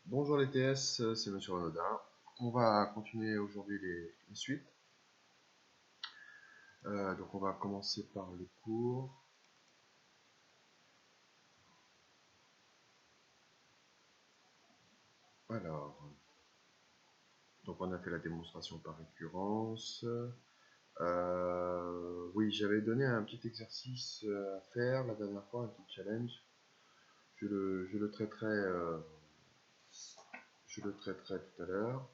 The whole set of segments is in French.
Bonjour les TS, c'est Monsieur Renaudin. On va continuer aujourd'hui les suites. Donc on va commencer par le cours. Alors, donc on a fait la démonstration par récurrence. Oui, j'avais donné un petit exercice à faire la dernière fois, un petit challenge. Je le traiterai, tout à l'heure.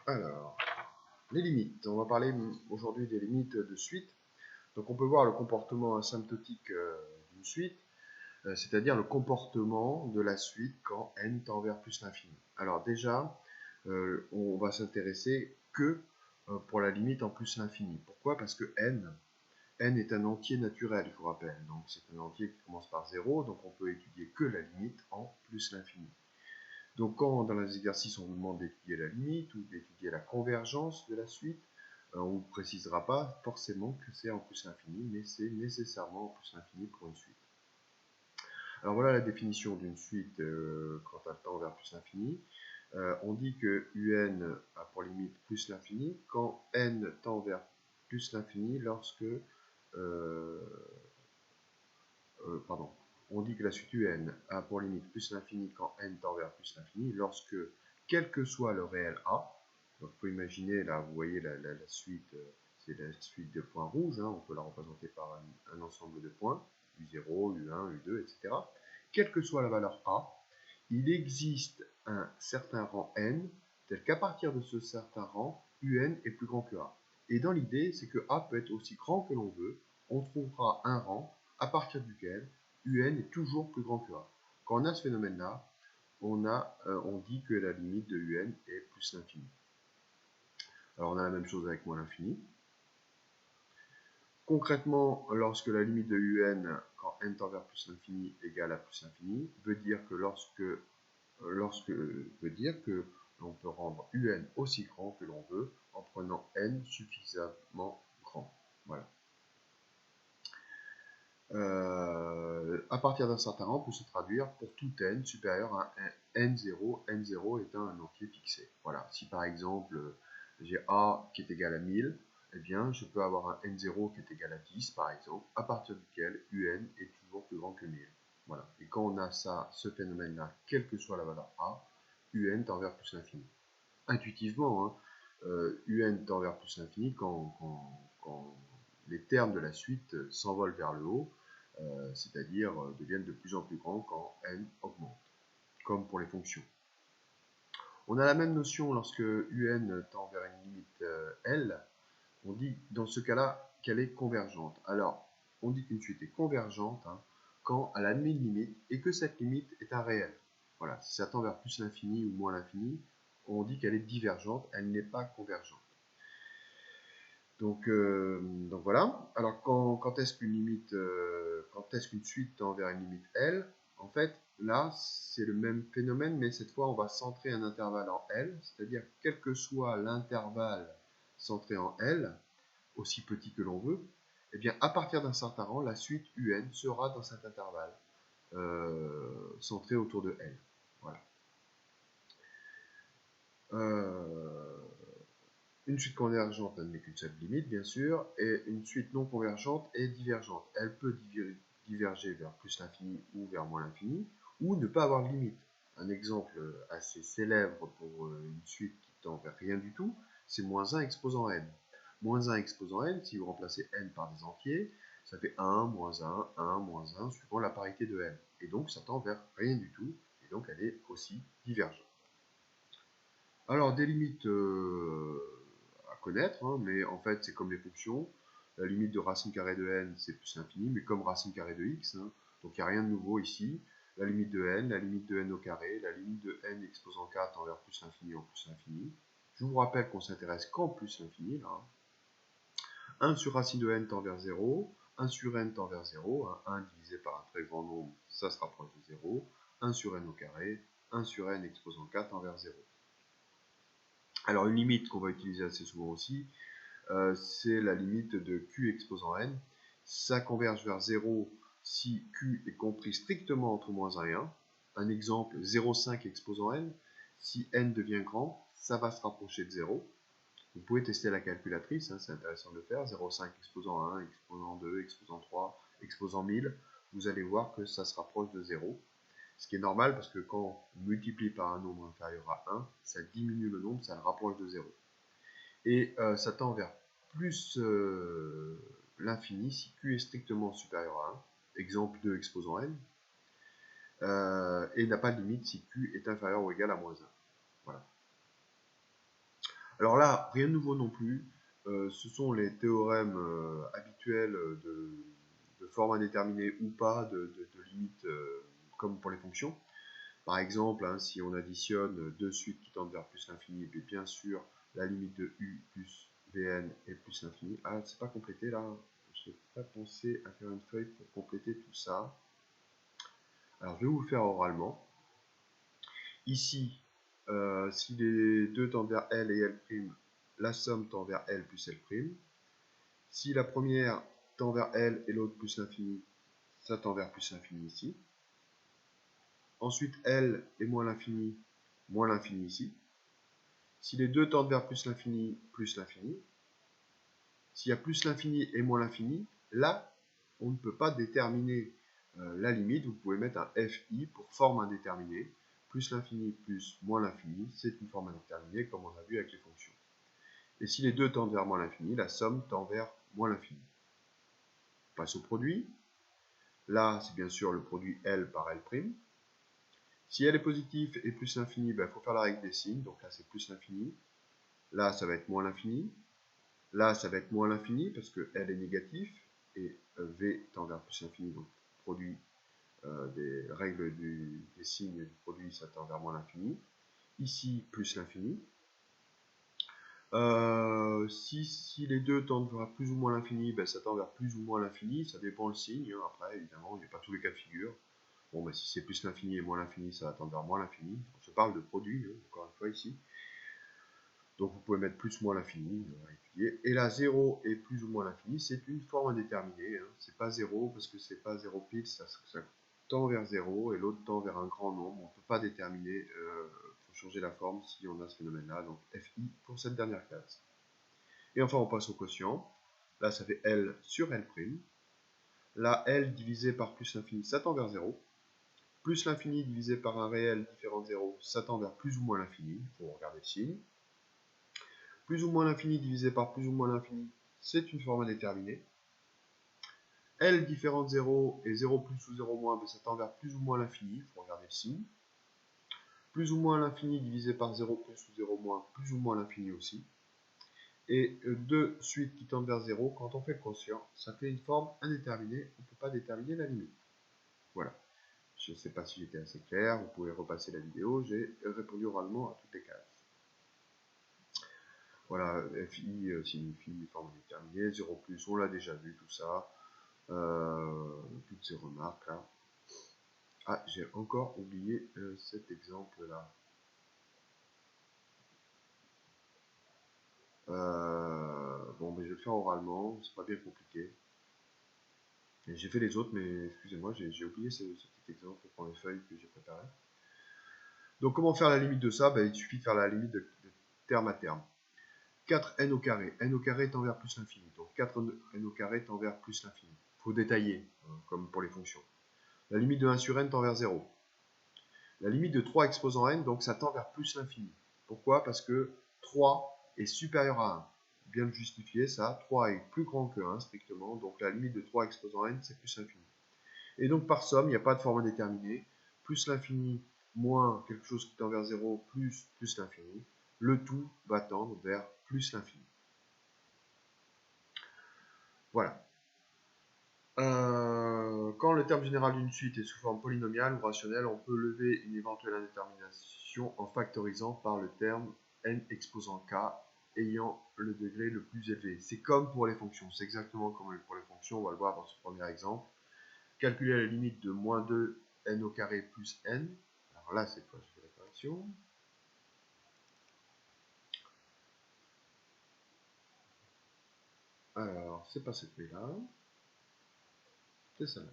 Alors, les limites. On va parler aujourd'hui des limites de suite. Donc on peut voir le comportement asymptotique d'une suite, c'est-à-dire le comportement de la suite quand n tend vers plus l'infini. Alors déjà, on va s'intéresser que pour la limite en plus l'infini. Pourquoi? Parce que n est un entier naturel, je vous rappelle. Donc c'est un entier qui commence par 0, donc on peut étudier que la limite en plus l'infini. Donc quand dans les exercices on vous demande d'étudier la limite ou d'étudier la convergence de la suite, on ne précisera pas forcément que c'est en plus l'infini, mais c'est nécessairement en plus l'infini pour une suite. Alors voilà la définition d'une suite quand elle tend vers plus l'infini. On dit que un a pour limite plus l'infini quand n tend vers plus l'infini lorsque... pardon. On dit que la suite un a pour limite plus l'infini quand n tend vers plus l'infini lorsque, quel que soit le réel a, donc vous pouvez imaginer, là vous voyez la suite, c'est la suite de points rouges, on peut la représenter par un ensemble de points, U0, U1, U2, etc. Quelle que soit la valeur a, il existe un certain rang n, tel qu'à partir de ce certain rang, un est plus grand que a. Et dans l'idée, c'est que a peut être aussi grand que l'on veut, on trouvera un rang à partir duquel un est toujours plus grand que a. Quand on a ce phénomène-là, on dit que la limite de un est plus l'infini. Alors on a la même chose avec moins l'infini. Concrètement, lorsque la limite de un, quand n tend vers plus l'infini, égale à plus l'infini, veut dire que l'on peut rendre un aussi grand que l'on veut en prenant n suffisamment grand. Voilà. À partir d'un certain rang, peut se traduire pour tout n supérieur à n0, n0 étant un entier fixé. Voilà. Si par exemple j'ai a qui est égal à 1000, eh bien je peux avoir un n0 qui est égal à 10 par exemple, à partir duquel un est toujours plus grand que 1000. Voilà. Et quand on a ce phénomène-là, quelle que soit la valeur a, un tend vers plus l'infini. Intuitivement, un tend vers plus l'infini quand les termes de la suite s'envolent vers le haut, c'est-à-dire deviennent de plus en plus grands quand n augmente, comme pour les fonctions. On a la même notion lorsque un tend vers une limite L, on dit dans ce cas-là qu'elle est convergente. Alors, on dit qu'une suite est convergente quand elle admet une limite et que cette limite est un réel. Voilà, si ça tend vers plus l'infini ou moins l'infini, on dit qu'elle est divergente, elle n'est pas convergente. Donc voilà. Alors quand est-ce qu'une suite tend vers une limite L? En fait, là, c'est le même phénomène, mais cette fois, on va centrer un intervalle en L, c'est-à-dire quel que soit l'intervalle centré en L, aussi petit que l'on veut, eh bien, à partir d'un certain rang, la suite un sera dans cet intervalle centré autour de L. Voilà. Une suite convergente n'admet qu'une seule limite, bien sûr, et une suite non convergente est divergente. Elle peut diverger vers plus l'infini ou vers moins l'infini, ou ne pas avoir de limite. Un exemple assez célèbre pour une suite qui tend vers rien du tout, c'est moins 1 exposant n. Moins 1 exposant n, si vous remplacez n par des entiers, ça fait 1, moins 1, 1, moins 1, suivant la parité de n. Et donc ça tend vers rien du tout, et donc elle est aussi divergente. Alors des limites à connaître, mais en fait c'est comme les fonctions. La limite de racine carrée de n c'est plus l'infini, mais comme racine carrée de x, donc il n'y a rien de nouveau ici. La limite de n, la limite de n au carré, la limite de n exposant 4 envers plus l'infini en plus l'infini. Je vous rappelle qu'on s'intéresse qu'en plus l'infini là. 1 sur racine de n tend vers 0, 1 sur n tend vers 0, 1 divisé par un très grand nombre, ça se rapproche de 0, 1 sur n au carré, 1 sur n exposant 4 tend vers 0. Alors une limite qu'on va utiliser assez souvent aussi, c'est la limite de q exposant n. Ça converge vers 0 si q est compris strictement entre moins 1 et 1. Un exemple, 0,5 exposant n. Si n devient grand, ça va se rapprocher de 0. Vous pouvez tester la calculatrice, hein, c'est intéressant de le faire. 0,5 exposant 1, exposant 2, exposant 3, exposant 1000. Vous allez voir que ça se rapproche de 0. Ce qui est normal parce que quand on multiplie par un nombre inférieur à 1, ça diminue le nombre, ça le rapproche de 0. Et ça tend vers plus l'infini si q est strictement supérieur à 1. Exemple 2 exposant n. Et n'a pas de limite si q est inférieur ou égal à moins 1. Voilà. Alors là, rien de nouveau non plus. Ce sont les théorèmes habituels de forme indéterminée ou pas, de limite comme pour les fonctions. Par exemple, hein, si on additionne deux suites qui tendent vers plus l'infini, et bien sûr, la limite de u plus vn est plus l'infini. Ah, c'est pas complété là. Je n'ai pas pensé à faire une feuille pour compléter tout ça. Alors, je vais vous le faire oralement. Ici, si les deux tendent vers L et L', la somme tend vers L plus L'. Si la première tend vers L et l'autre plus l'infini, ça tend vers plus l'infini ici. Ensuite, L est moins l'infini ici. Si les deux tendent vers plus l'infini, s'il y a plus l'infini et moins l'infini, là, on ne peut pas déterminer la limite. Vous pouvez mettre un FI pour forme indéterminée. Plus l'infini plus moins l'infini, c'est une forme indéterminée comme on a vu avec les fonctions. Et si les deux tendent vers moins l'infini, la somme tend vers moins l'infini. On passe au produit. Là, c'est bien sûr le produit L par L'. Si L est positif et plus l'infini, il faut faire la règle des signes. Donc là, c'est plus l'infini. Là, ça va être moins l'infini. Là, ça va être moins l'infini parce que L est négatif et V tend vers plus l'infini. Donc, produit des règles des signes du produit, ça tend vers moins l'infini. Ici, plus l'infini. Si les deux tendent vers plus ou moins l'infini, ça tend vers plus ou moins l'infini. Ça dépend le signe. Hein. Après, évidemment, il n'y a pas tous les cas de figure. Bon, si c'est plus l'infini et moins l'infini, ça va tendre vers moins l'infini. Je parle de produit, hein, encore une fois ici. Donc vous pouvez mettre plus ou moins l'infini, et là 0 et plus ou moins l'infini, c'est une forme indéterminée. Hein. C'est pas 0 parce que c'est pas 0 pile, ça tend vers 0 et l'autre tend vers un grand nombre. On ne peut pas déterminer, il faut changer la forme si on a ce phénomène-là. Donc FI pour cette dernière classe. Et enfin on passe au quotient. Là ça fait L sur L'. Là L divisé par plus l'infini, ça tend vers 0. Plus l'infini divisé par un réel différent de 0, ça tend vers plus ou moins l'infini. Il faut regarder le signe. Plus ou moins l'infini divisé par plus ou moins l'infini, c'est une forme indéterminée. L différent de 0 et 0 plus ou 0 moins, ça tend vers plus ou moins l'infini, il faut regarder le signe. Plus ou moins l'infini divisé par 0 plus ou 0 moins, plus ou moins l'infini aussi. Et deux suites qui tendent vers 0, quand on fait le quotient, ça fait une forme indéterminée, on ne peut pas déterminer la limite. Voilà. Je ne sais pas si j'étais assez clair, vous pouvez repasser la vidéo, j'ai répondu oralement à toutes les cases. Voilà, FI signifie une forme indéterminée, 0 plus, on l'a déjà vu tout ça, toutes ces remarques là. Ah, j'ai encore oublié cet exemple là. Bon, mais je vais le faire oralement, c'est pas bien compliqué. J'ai fait les autres, mais excusez-moi, j'ai oublié ce petit exemple pour les feuilles que j'ai préparées. Donc comment faire la limite de ça? Il suffit de faire la limite de terme à terme. 4n au carré. n au carré tend vers plus l'infini. Donc 4n au carré tend vers plus l'infini. Il faut détailler, hein, comme pour les fonctions. La limite de 1 sur n tend vers 0. La limite de 3 exposant n, donc ça tend vers plus l'infini. Pourquoi? Parce que 3 est supérieur à 1. Bien le justifier, ça. 3 est plus grand que 1, strictement. Donc la limite de 3 exposant n, c'est plus l'infini. Et donc par somme, il n'y a pas de forme indéterminée. Plus l'infini, moins quelque chose qui tend vers 0, plus l'infini. Le tout va tendre vers plus l'infini. Voilà. Quand le terme général d'une suite est sous forme polynomiale ou rationnelle, on peut lever une éventuelle indétermination en factorisant par le terme n exposant k ayant le degré le plus élevé. C'est comme pour les fonctions, c'est exactement comme pour les fonctions, on va le voir dans ce premier exemple. Calculer la limite de moins 2 n au carré plus n. Alors là, cette fois, je fais la correction. Alors, c'est pas cette clé-là. C'est celle-là.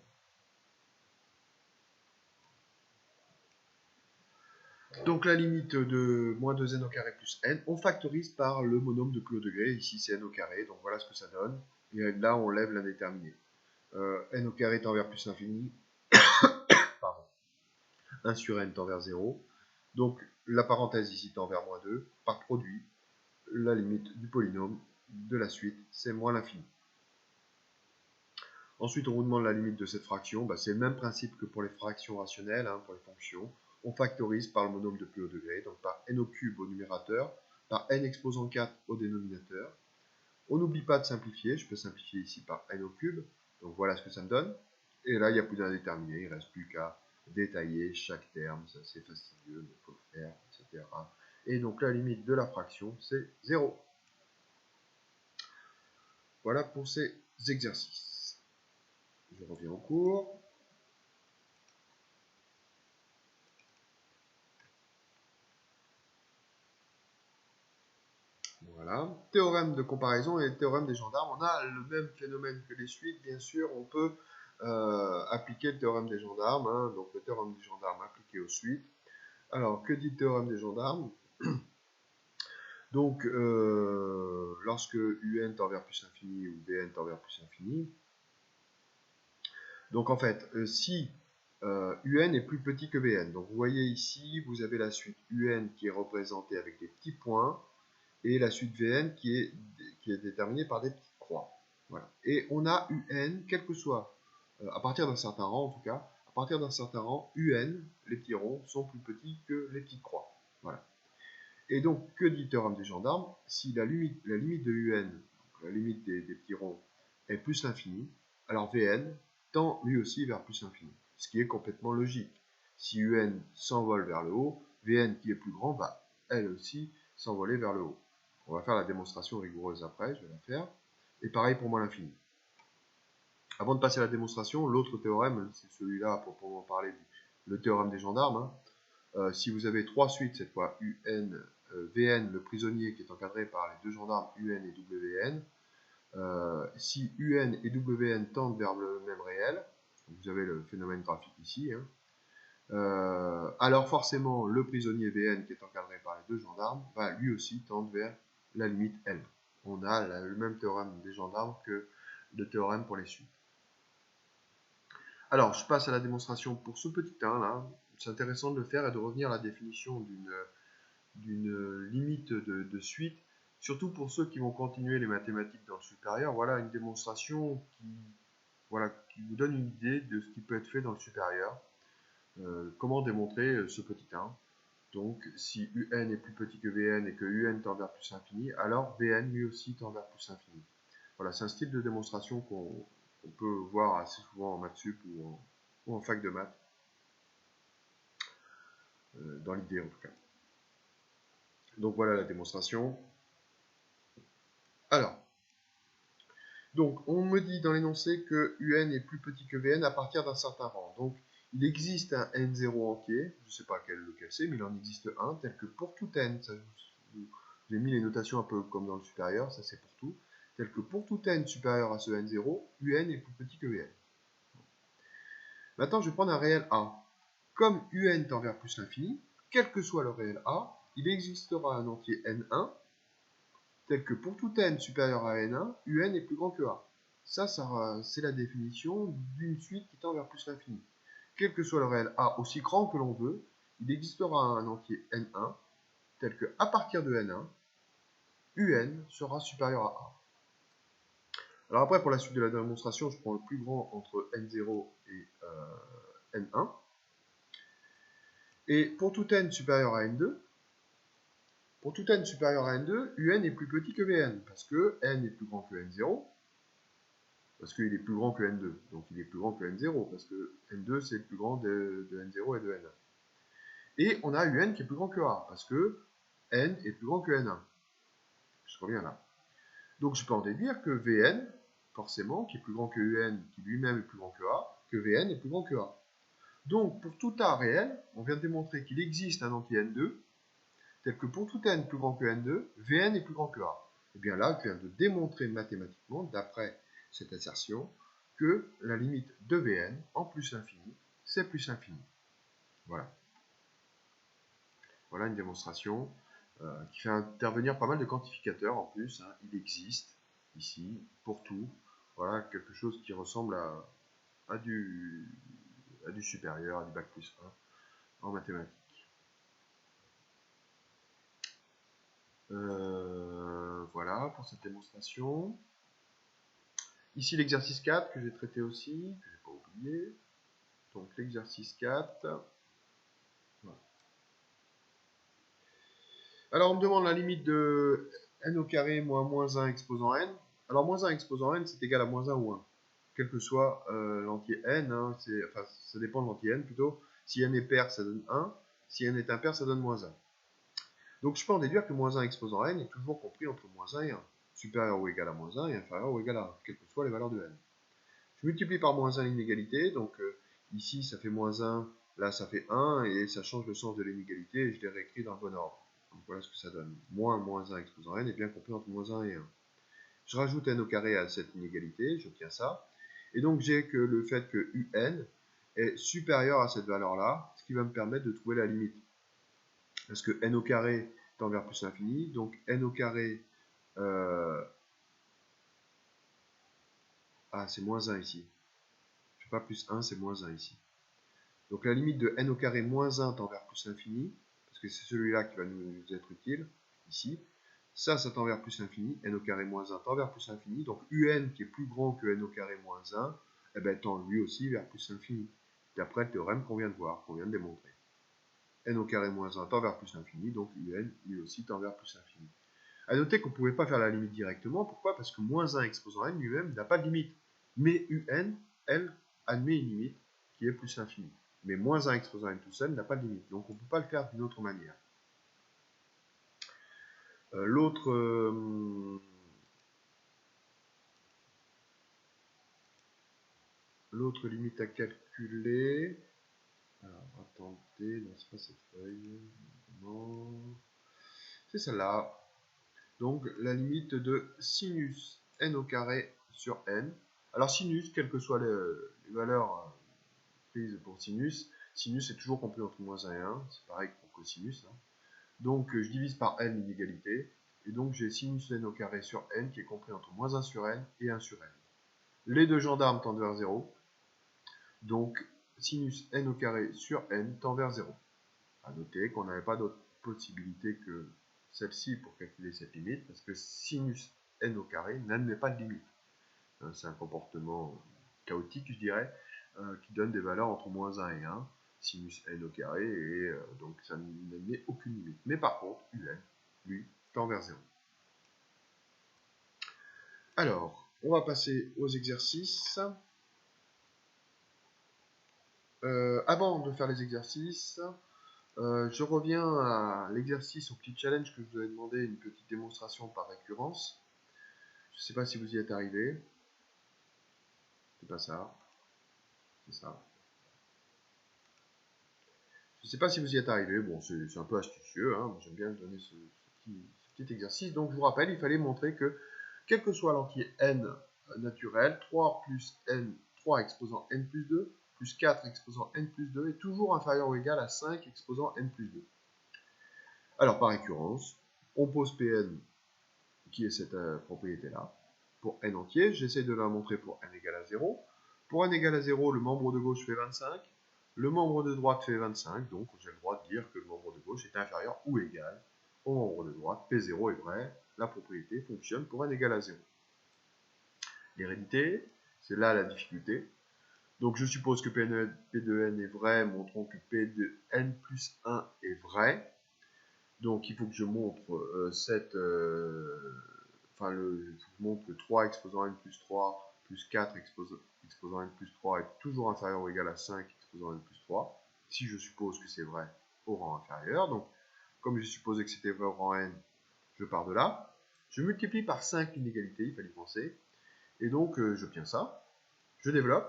Donc la limite de moins 2n au carré plus n, on factorise par le monôme de plus haut degré, ici c'est n au carré, donc voilà ce que ça donne. Et là on lève l'indéterminé. N au carré tend vers plus l'infini, pardon, 1 sur n tend vers 0. Donc la parenthèse ici tend vers moins 2, par produit, la limite du polynôme de la suite, c'est moins l'infini. Ensuite, on vous demande la limite de cette fraction. C'est le même principe que pour les fractions rationnelles, pour les fonctions. On factorise par le monôme de plus haut degré, donc par n au cube au numérateur, par n exposant 4 au dénominateur. On n'oublie pas de simplifier. Je peux simplifier ici par n au cube. Donc voilà ce que ça me donne. Et là, il n'y a plus d'indéterminé. Il ne reste plus qu'à détailler chaque terme. C'est assez fastidieux, mais il faut le faire, etc. Et donc la limite de la fraction, c'est 0. Voilà pour ces exercices. Je reviens au cours. Voilà. Théorème de comparaison et théorème des gendarmes. On a le même phénomène que les suites. Bien sûr, on peut appliquer le théorème des gendarmes. Donc le théorème des gendarmes appliqué aux suites. Alors, que dit le théorème des gendarmes? Donc, lorsque un tend vers plus l'infini ou bn tend vers plus l'infini, donc en fait, si un est plus petit que bn, donc vous voyez ici, vous avez la suite un qui est représentée avec des petits points, et la suite Vn qui est déterminée par des petites croix. Voilà. Et on a Un, quel que soit, à partir d'un certain rang en tout cas, à partir d'un certain rang, Un, les petits ronds, sont plus petits que les petites croix. Voilà. Et donc, que dit le théorème des gendarmes? Si la limite de Un, la limite des petits ronds, est plus l'infini, alors Vn tend lui aussi vers plus l'infini. Ce qui est complètement logique. Si Un s'envole vers le haut, Vn qui est plus grand va elle aussi s'envoler vers le haut. On va faire la démonstration rigoureuse après, je vais la faire. Et pareil pour moi l'infini. Avant de passer à la démonstration, l'autre théorème, c'est celui-là pour proprement parler, le théorème des gendarmes. Si vous avez trois suites, cette fois UN, Vn, le prisonnier qui est encadré par les deux gendarmes UN et WN, si UN et WN tendent vers le même réel, vous avez le phénomène graphique ici, alors forcément le prisonnier Vn qui est encadré par les deux gendarmes va lui aussi tendre vers la limite L. On a le même théorème des gendarmes que le théorème pour les suites. Alors je passe à la démonstration pour ce petit 1 là. C'est intéressant de le faire et de revenir à la définition d'une limite de suite, surtout pour ceux qui vont continuer les mathématiques dans le supérieur. Voilà une démonstration qui vous donne une idée de ce qui peut être fait dans le supérieur. Comment démontrer ce petit 1? Donc, si UN est plus petit que Vn et que UN tend vers plus l'infini, alors Vn lui aussi tend vers plus l'infini. Voilà, c'est un style de démonstration qu'on peut voir assez souvent en maths sup ou en fac de maths, dans l'idée en tout cas. Donc voilà la démonstration. Alors, donc on me dit dans l'énoncé que UN est plus petit que Vn à partir d'un certain rang. Donc, il existe un n0 entier, je ne sais pas lequel c'est, mais il en existe un, tel que pour tout n, j'ai mis les notations un peu comme dans le supérieur, ça c'est pour tout, tel que pour tout n supérieur à ce n0, un est plus petit que vn. Maintenant, je vais prendre un réel a. Comme un tend vers plus l'infini, quel que soit le réel a, il existera un entier n1, tel que pour tout n supérieur à n1, un est plus grand que a. Ça c'est la définition d'une suite qui tend vers plus l'infini. Quel que soit le réel a aussi grand que l'on veut, il existera un entier n1, tel que à partir de n1, un sera supérieur à a. Alors après, pour la suite de la démonstration, je prends le plus grand entre n0 et n1. Et pour tout n supérieur à n2, un est plus petit que vn, parce que n est plus grand que n0, parce qu'il est plus grand que n2, donc il est plus grand que n0, parce que n2 c'est le plus grand de n0 et de n1. Et on a un qui est plus grand que a, parce que n est plus grand que n1. Je reviens là. Donc je peux en déduire que Vn, forcément, qui est plus grand que Un, qui lui-même est plus grand que A, que Vn est plus grand que A. Donc pour tout A réel, on vient de démontrer qu'il existe un entier N2, tel que pour tout N plus grand que N2, Vn est plus grand que A. Et bien là, je viens de démontrer mathématiquement, d'après cette assertion, que la limite de Vn en plus l'infini, c'est plus l'infini. Voilà. Voilà une démonstration qui fait intervenir pas mal de quantificateurs en plus. Hein. Il existe ici, pour tout. Voilà, quelque chose qui ressemble à du supérieur, à du bac plus 1 en mathématiques. Voilà pour cette démonstration. Ici l'exercice 4 que j'ai traité aussi, que je n'ai pas oublié. Donc l'exercice 4. Voilà. Alors on me demande la limite de n au carré moins moins 1 exposant n. Alors moins 1 exposant n c'est égal à moins 1 ou 1. Quel que soit l'entier n, hein, enfin ça dépend de l'entier n plutôt. Si n est pair ça donne 1, si n est impair ça donne moins 1. Donc je peux en déduire que moins 1 exposant n est toujours compris entre moins 1 et 1. Supérieur ou égal à moins 1 et inférieur ou égal à 1, quelles que soient les valeurs de n. Je multiplie par moins 1 l'inégalité, donc ici ça fait moins 1, là ça fait 1, et ça change le sens de l'inégalité, et je l'ai réécrit dans le bon ordre. Donc voilà ce que ça donne. Moins 1 exposant n est bien compris entre moins 1 et 1. Je rajoute n au carré à cette inégalité, j'obtiens ça. Et donc j'ai que le fait que un est supérieur à cette valeur-là, ce qui va me permettre de trouver la limite. Parce que n au carré tend vers plus l'infini, donc n au carré... Ah, c'est moins 1 ici. Je ne fais pas plus 1, c'est moins 1 ici. Donc la limite de n au carré moins 1 tend vers plus l'infini, parce que c'est celui-là qui va nous être utile, ici. Ça tend vers plus l'infini, n au carré moins 1 tend vers plus l'infini, donc un qui est plus grand que n au carré moins 1, eh ben, tend lui aussi vers plus l'infini, d'après le théorème qu'on vient de voir, qu'on vient de démontrer. N au carré moins 1 tend vers plus l'infini, donc un lui aussi tend vers plus l'infini. A noter qu'on ne pouvait pas faire la limite directement, pourquoi? Parce que moins 1 exposant n lui-même n'a pas de limite, mais un, elle, admet une limite qui est plus l'infini. Mais moins 1 exposant n tout seul n'a pas de limite, donc on ne peut pas le faire d'une autre manière. L'autre limite à calculer, alors attendez, non c'est pas cette feuille, non, c'est celle-là. Donc la limite de sinus n au carré sur n. Alors sinus, quelles que soient les valeurs prises pour sinus, sinus est toujours compris entre moins 1 et 1, c'est pareil que pour cosinus. Hein. Donc je divise par n l'inégalité, et donc j'ai sinus n au carré sur n qui est compris entre moins 1 sur n et 1 sur n. Les deux gendarmes tendent vers 0, donc sinus n au carré sur n tend vers 0. A noter qu'on n'avait pas d'autre possibilité que celle-ci pour calculer cette limite, parce que sinus n au carré n'admet pas de limite. C'est un comportement chaotique, je dirais, qui donne des valeurs entre moins 1 et 1, sinus n au carré, et donc ça n'admet aucune limite. Mais par contre, un, lui, tend vers 0. Alors, on va passer aux exercices. Avant de faire les exercices, je reviens à l'exercice, au petit challenge que je vous avais demandé, une petite démonstration par récurrence. Je ne sais pas si vous y êtes arrivé. C'est pas ça. C'est ça. Je ne sais pas si vous y êtes arrivé. Bon, c'est un peu astucieux. Hein. J'aime bien donner ce petit exercice. Donc, je vous rappelle, il fallait montrer que, quel que soit l'entier n naturel, 3 plus n, 3 exposant n plus 2, plus 4 exposant n plus 2 est toujours inférieur ou égal à 5 exposant n plus 2. Alors, par récurrence, on pose Pn, qui est cette propriété-là, pour n entier. J'essaie de la montrer pour n égale à 0. Pour n égale à 0, le membre de gauche fait 25. Le membre de droite fait 25, donc j'ai le droit de dire que le membre de gauche est inférieur ou égal au membre de droite. P0 est vrai, la propriété fonctionne pour n égale à 0. L'hérédité, c'est là la difficulté. Donc je suppose que P de n est vrai, montrons que P de n plus 1 est vrai. Donc il faut que je montre il faut que je montre que 3 exposant n plus 3 plus 4 exposant n plus 3 est toujours inférieur ou égal à 5 exposant n plus 3. Si je suppose que c'est vrai au rang inférieur, donc comme j'ai supposé que c'était vrai au rang n, je pars de là. Je multiplie par 5 l'inégalité, il fallait y penser. Et donc j'obtiens ça. Je développe.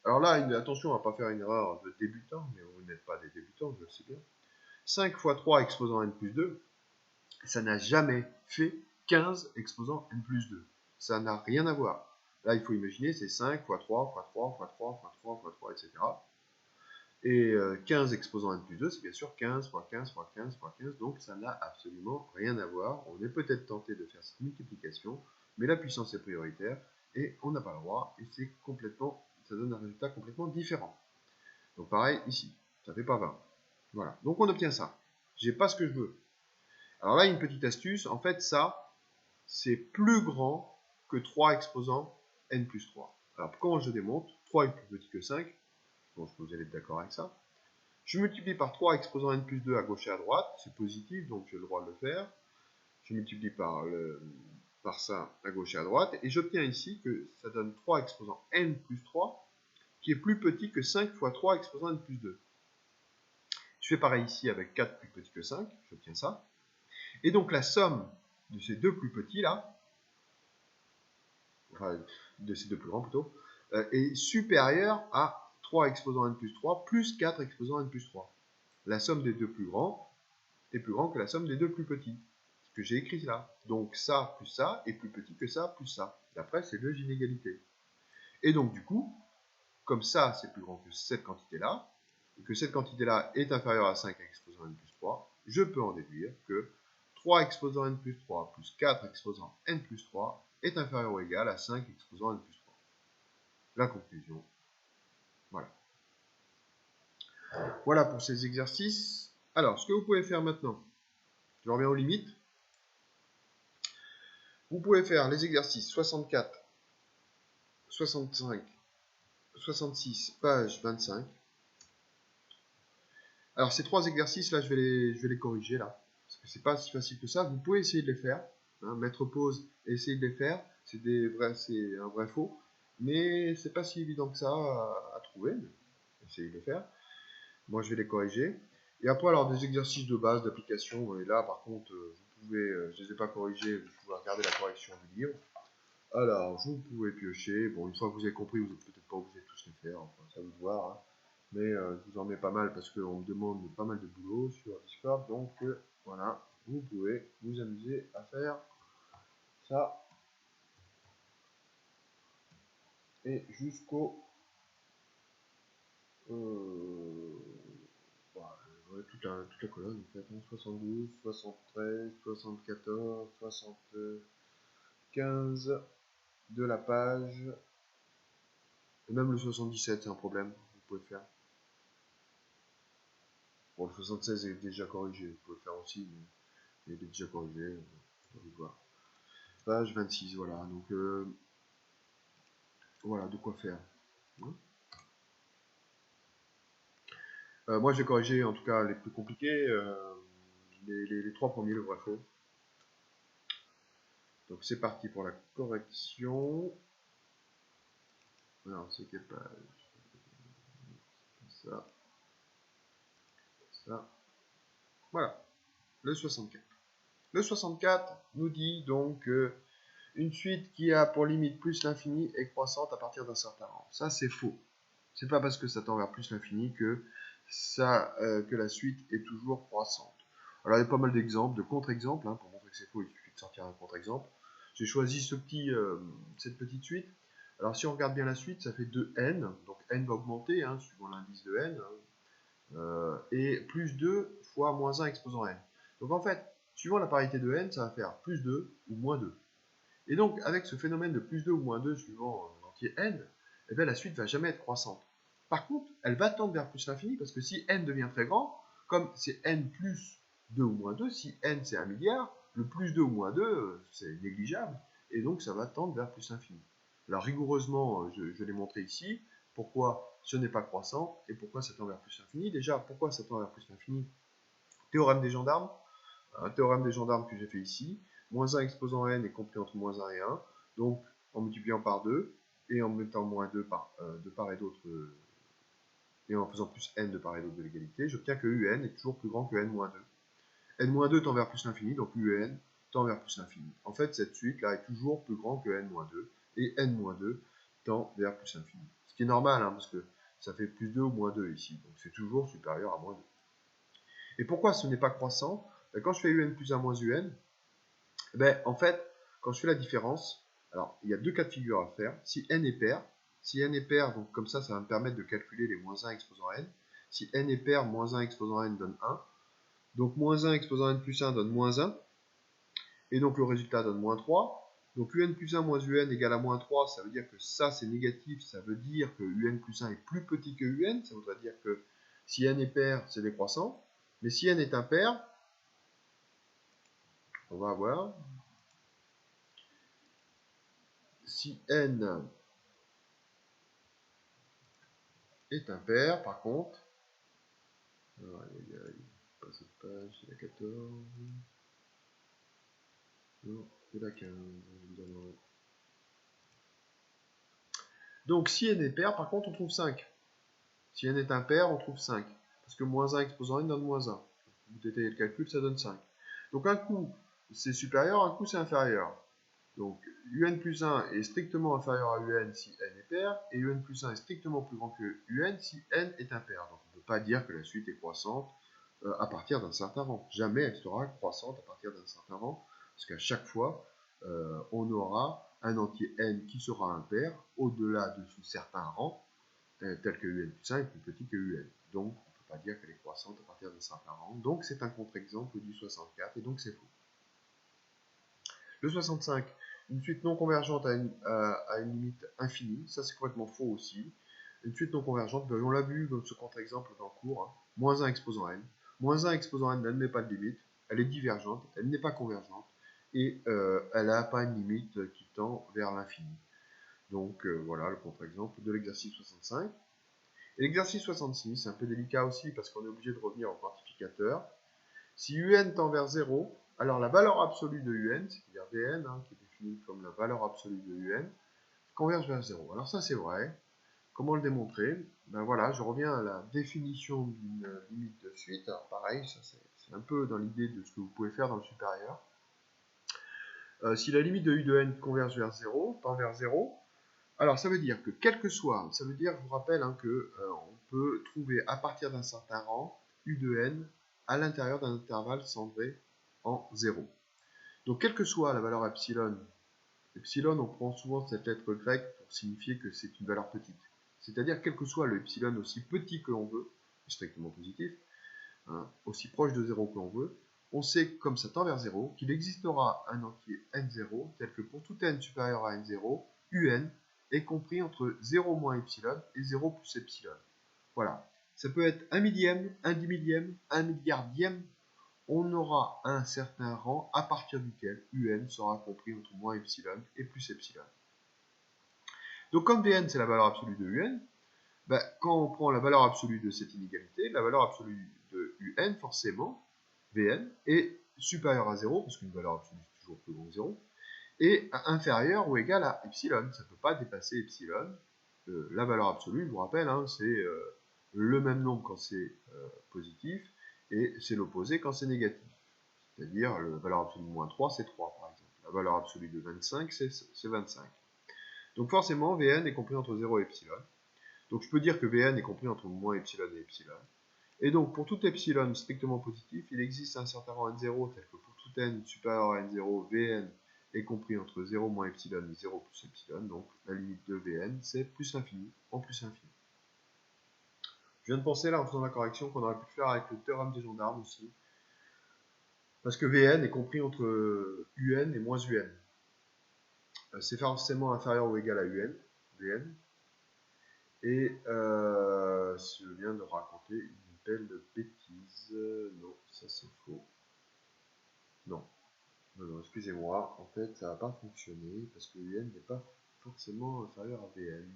Alors là, attention à ne pas faire une erreur de débutant, mais vous n'êtes pas des débutants, je le sais bien. 5 fois 3 exposant n plus 2, ça n'a jamais fait 15 exposant n plus 2. Ça n'a rien à voir. Là, il faut imaginer, c'est 5 fois 3, fois 3, fois 3, fois 3, fois 3, etc. Et 15 exposant n plus 2, c'est bien sûr 15 fois 15 fois 15 fois 15, donc ça n'a absolument rien à voir. On est peut-être tenté de faire cette multiplication, mais la puissance est prioritaire, et on n'a pas le droit, et c'est complètement, ça donne un résultat complètement différent. Donc pareil, ici, ça fait pas 20. Voilà, donc on obtient ça. J'ai pas ce que je veux. Alors là, une petite astuce, en fait, ça, c'est plus grand que 3 exposant n plus 3. Alors, comment je démontre? 3 est plus petit que 5. Bon, je pense que vous allez être d'accord avec ça. Je multiplie par 3 exposant n plus 2 à gauche et à droite. C'est positif, donc j'ai le droit de le faire. Je multiplie par ça à gauche et à droite. Et j'obtiens ici que ça donne 3 exposant n plus 3, qui est plus petit que 5 fois 3 exposant n plus 2. Je fais pareil ici avec 4 plus petit que 5. J'obtiens ça. Et donc la somme de ces deux plus petits là, enfin de ces deux plus grands plutôt, est supérieure à 3 exposant n plus 3 plus 4 exposant n plus 3. La somme des deux plus grands est plus grande que la somme des deux plus petits, ce que j'ai écrit là. Donc ça plus ça est plus petit que ça plus ça. D'après ces deux inégalités. Et donc du coup, comme ça c'est plus grand que cette quantité-là, et que cette quantité-là est inférieure à 5 exposant n plus 3, je peux en déduire que 3 exposant n plus 3 plus 4 exposant n plus 3 est inférieur ou égal à 5 exposant n plus 3. La conclusion, voilà. Voilà pour ces exercices. Alors, ce que vous pouvez faire maintenant, je reviens aux limites. Vous pouvez faire les exercices 64, 65, 66, page 25. Alors, ces trois exercices, là, je vais les corriger, là. Parce que c'est pas si facile que ça. Vous pouvez essayer de les faire. Hein, mettre pause et essayer de les faire. C'est un vrai faux. Mais c'est pas si évident que ça à trouver. Essayez de les faire. Moi, je vais les corriger. Et après, alors, des exercices de base, d'application. Et là, par contre, vous pouvez, je les ai pas corrigés. Vous pouvez regarder la correction du livre. Alors, vous pouvez piocher. Bon, une fois que vous avez compris, vous n'êtes peut-être pas obligé de tous les faire. Enfin, ça vous de voir. Hein. Mais je vous en mets pas mal parce qu'on me demande pas mal de boulot sur Discord. Donc, voilà, vous pouvez vous amuser à faire ça. Et jusqu'au... toute la colonne, en fait. Hein, 72, 73, 74, 75 de la page. Et même le 77, c'est un problème. Vous pouvez le faire. Bon, le 76 est déjà corrigé. Vous pouvez le faire aussi, mais il est déjà corrigé. Vous allez voir. Page 26, voilà. Donc, voilà, de quoi faire. Moi, j'ai corrigé en tout cas les plus compliqués, les trois premiers, le vrai faux. Donc, c'est parti pour la correction. Alors, c'est quelle page? Ça. Ça. Voilà, le 64. Le 64 nous dit donc que une suite qui a pour limite plus l'infini est croissante à partir d'un certain rang. Ça, c'est faux. C'est pas parce que ça tend vers plus l'infini que la suite est toujours croissante. Alors, il y a pas mal d'exemples, de contre-exemples. Hein, pour montrer que c'est faux, il suffit de sortir un contre-exemple. J'ai choisi cette petite suite. Alors, si on regarde bien la suite, ça fait 2n. Donc, n va augmenter, hein, suivant l'indice de n. Et plus 2 fois moins 1 exposant n. Donc, en fait, suivant la parité de n, ça va faire plus 2 ou moins 2. Et donc, avec ce phénomène de plus 2 ou moins 2 suivant l'entier n, eh bien, la suite ne va jamais être croissante. Par contre, elle va tendre vers plus l'infini, parce que si n devient très grand, comme c'est n plus 2 ou moins 2, si n c'est 1 milliard, le plus 2 ou moins 2, c'est négligeable, et donc ça va tendre vers plus l'infini. Alors rigoureusement, je l'ai montré ici, pourquoi ce n'est pas croissant, et pourquoi ça tend vers plus l'infini. Déjà, pourquoi ça tend vers plus l'infini? Théorème des gendarmes, un théorème des gendarmes que j'ai fait ici, moins 1 exposant n est compris entre moins 1 et 1, donc en multipliant par 2, et en mettant moins 2 de part et d'autre, et en faisant plus n de part et d'autre de l'égalité, j'obtiens que un est toujours plus grand que n-2. n-2 tend vers plus l'infini, donc un tend vers plus l'infini. En fait, cette suite-là est toujours plus grand que n-2, et n-2 tend vers plus l'infini. Ce qui est normal, hein, parce que ça fait plus 2 ou moins 2 ici, donc c'est toujours supérieur à moins 2. Et pourquoi ce n'est pas croissant? Quand je fais un plus 1 moins un, Ben, en fait, quand je fais la différence, alors il y a deux cas de figure à faire. Si n est pair, donc comme ça va me permettre de calculer les moins 1 exposant n. Si n est pair, moins 1 exposant n donne 1. Donc moins 1 exposant n plus 1 donne moins 1. Et donc le résultat donne moins 3. Donc un plus 1 moins un égale à moins 3, ça veut dire que ça c'est négatif, ça veut dire que un plus 1 est plus petit que un, ça voudrait dire que si n est pair, c'est décroissant. Mais si n est impair, on va avoir, si n est impair, par contre, alors, il y a pas cette page, c'est la 14, non, c'est la 15, évidemment. Donc si n est pair, par contre, on trouve 5. Si n est impair, on trouve 5. Parce que moins 1 exposant n donne moins 1. Vous détaillez le calcul, ça donne 5. Donc un coup, c'est supérieur, un coup, c'est inférieur. Donc un plus 1 est strictement inférieur à un si n est pair, et un plus 1 est strictement plus grand que un si n est impair. Donc on ne peut pas dire que la suite est croissante à partir d'un certain rang. Jamais elle sera croissante à partir d'un certain rang, parce qu'à chaque fois, on aura un entier n qui sera impair au-delà de ce certain rang, tel que un plus 1 est plus petit que un. Donc, on ne peut pas dire qu'elle est croissante à partir d'un certain rang. Donc, c'est un contre-exemple du 64, et donc c'est faux. Le 65, une suite non convergente à une limite infinie. Ça, c'est complètement faux aussi. Une suite non convergente, ben, on l'a vu dans ce contre-exemple dans le cours, hein. Moins 1 exposant n. Moins 1 exposant n, elle ne met pas de limite. Elle est divergente, elle n'est pas convergente. Et elle n'a pas une limite qui tend vers l'infini. Donc, voilà le contre-exemple de l'exercice 65. Et l'exercice 66, c'est un peu délicat aussi parce qu'on est obligé de revenir au quantificateur. Si un tend vers 0, alors la valeur absolue de un, c'est-à-dire Vn, hein, qui est définie comme la valeur absolue de un, converge vers 0. Alors ça c'est vrai. Comment le démontrer? Ben voilà, je reviens à la définition d'une limite de suite. Alors pareil, ça c'est un peu dans l'idée de ce que vous pouvez faire dans le supérieur. Si la limite de u de n converge vers 0, tend vers 0, alors ça veut dire que quel que soit, ça veut dire, je vous rappelle, hein, que on peut trouver à partir d'un certain rang u de n à l'intérieur d'un intervalle centré en 0. Donc quelle que soit la valeur epsilon, on prend souvent cette lettre grecque pour signifier que c'est une valeur petite. C'est-à-dire quel que soit le epsilon aussi petit que l'on veut, strictement positif, hein, aussi proche de 0 que l'on veut, on sait, comme ça tend vers 0, qu'il existera un entier n0 tel que pour tout n supérieur à n0, un est compris entre 0 moins epsilon et 0 plus epsilon. Voilà. Ça peut être 1 millième, 1 dix millième, 1 milliardième. On aura un certain rang à partir duquel un sera compris entre moins epsilon et plus epsilon. Donc comme Vn c'est la valeur absolue de un, ben, quand on prend la valeur absolue de cette inégalité, la valeur absolue de un, forcément, Vn, est supérieure à 0, parce qu'une valeur absolue est toujours plus grand que 0, et inférieur ou égal à epsilon. Ça ne peut pas dépasser epsilon. La valeur absolue, je vous rappelle, hein, c'est le même nombre quand c'est positif, et c'est l'opposé quand c'est négatif. C'est-à-dire, la valeur absolue de moins 3, c'est 3, par exemple. La valeur absolue de 25, c'est 25. Donc forcément, Vn est compris entre 0 et epsilon. Donc je peux dire que Vn est compris entre moins epsilon et epsilon. Et donc pour tout epsilon strictement positif, il existe un certain rang n0 tel que pour tout n supérieur à n0, Vn est compris entre 0 moins epsilon et 0 plus epsilon. Donc la limite de Vn, c'est plus l'infini en plus infini. Je viens de penser là en faisant la correction qu'on aurait pu faire avec le théorème des gendarmes aussi. Parce que Vn est compris entre un et moins un. C'est forcément inférieur ou égal à un, Vn. Et je viens de raconter une belle bêtise. Non, ça c'est faux. Non. Non, excusez-moi. En fait, ça n'a pas fonctionné parce que un n'est pas forcément inférieur à Vn.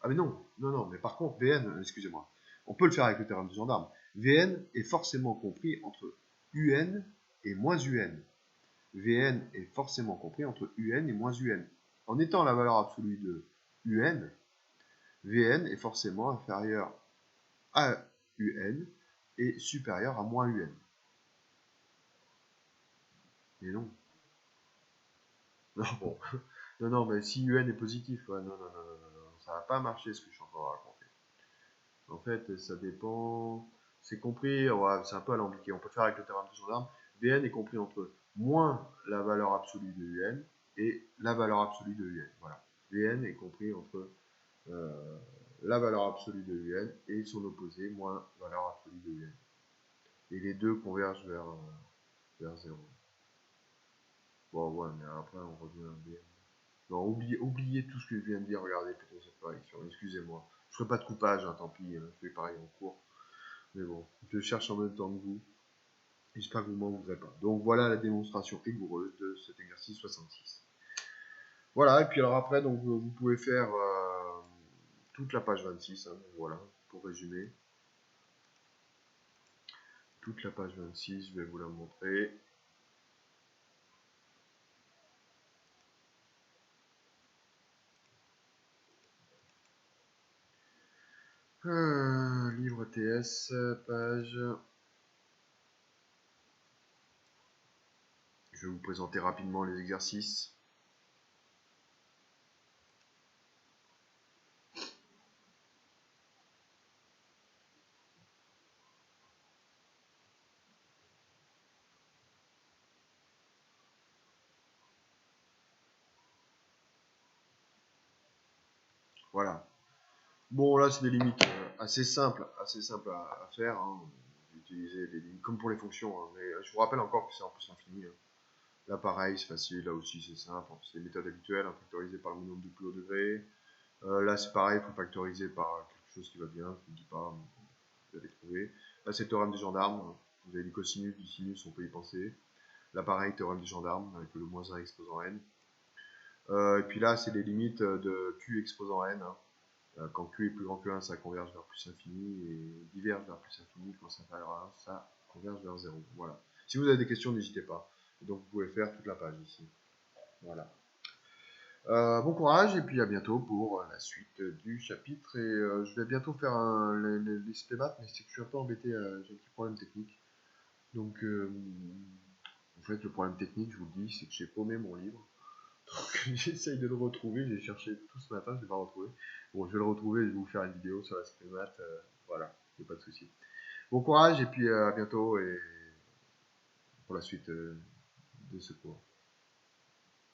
Ah mais non, non, mais par contre, Vn, excusez-moi. On peut le faire avec le théorème du gendarme. Vn est forcément compris entre un et moins un. Vn est forcément compris entre un et moins un. En étant la valeur absolue de un, Vn est forcément inférieur à un est supérieur à moins un. Mais non. Non, bon. Non, mais si un est positif, ouais, non, ça va pas marcher ce que je suis en train de raconter. En fait, ça dépend. C'est compris, ouais, c'est un peu alambiqué. On peut faire avec le théorème de gendarme. Vn est compris entre moins la valeur absolue de un et la valeur absolue de un. Voilà. Un est compris entre la valeur absolue de un et son opposé moins valeur absolue de un. Et les deux convergent vers 0. Bon, ouais, mais après, on revient à BN. Non, oubliez tout ce que je viens de dire, regardez plutôt cette correction, excusez-moi. Je ferai pas de coupage, hein, tant pis, je fais pareil en cours. Mais bon, je cherche en même temps que vous. J'espère que vous m'en voudrez pas. Donc voilà la démonstration rigoureuse de cet exercice 66. Voilà, et puis alors après, donc, vous pouvez faire toute la page 26, hein, voilà, pour résumer. Toute la page 26, je vais vous la montrer. Livre TS, page. Je vais vous présenter rapidement les exercices. Voilà. Bon, là, c'est des limites assez simples à faire. Hein. Utiliser les limites comme pour les fonctions. Hein. Mais je vous rappelle encore que c'est en plus infini. Hein. Là, pareil, c'est facile. Là aussi, c'est simple. C'est les méthodes habituelles, hein, factorisées par le minimum du plus haut degré. Là, c'est pareil, il faut factoriser par quelque chose qui va bien. Je ne vous dis pas, vous allez trouver. Là, c'est le théorème des gendarmes. Vous avez du cosinus, du sinus, on peut y penser. Là, pareil, théorème des gendarmes, avec le moins 1 exposant n. Et puis là, c'est les limites de q exposant n. Hein. Quand q est plus grand que 1, ça converge vers plus infini, et diverge vers plus infini, quand ça inférieur à 1, ça converge vers 0. Voilà. Si vous avez des questions, n'hésitez pas. Et donc vous pouvez faire toute la page ici. Voilà. Bon courage, et puis à bientôt pour la suite du chapitre. Et je vais bientôt faire les spémates, mais c'est que je suis un peu embêté, j'ai un petit problème technique. Donc, en fait, le problème technique, je vous le dis, c'est que j'ai paumé mon livre. Donc j'essaye de le retrouver, j'ai cherché tout ce matin, je ne l'ai pas retrouvé. Bon, je vais le retrouver, je vais vous faire une vidéo sur la spémat, voilà, il n'y a pas de souci. Bon courage et puis à bientôt et pour la suite de ce cours.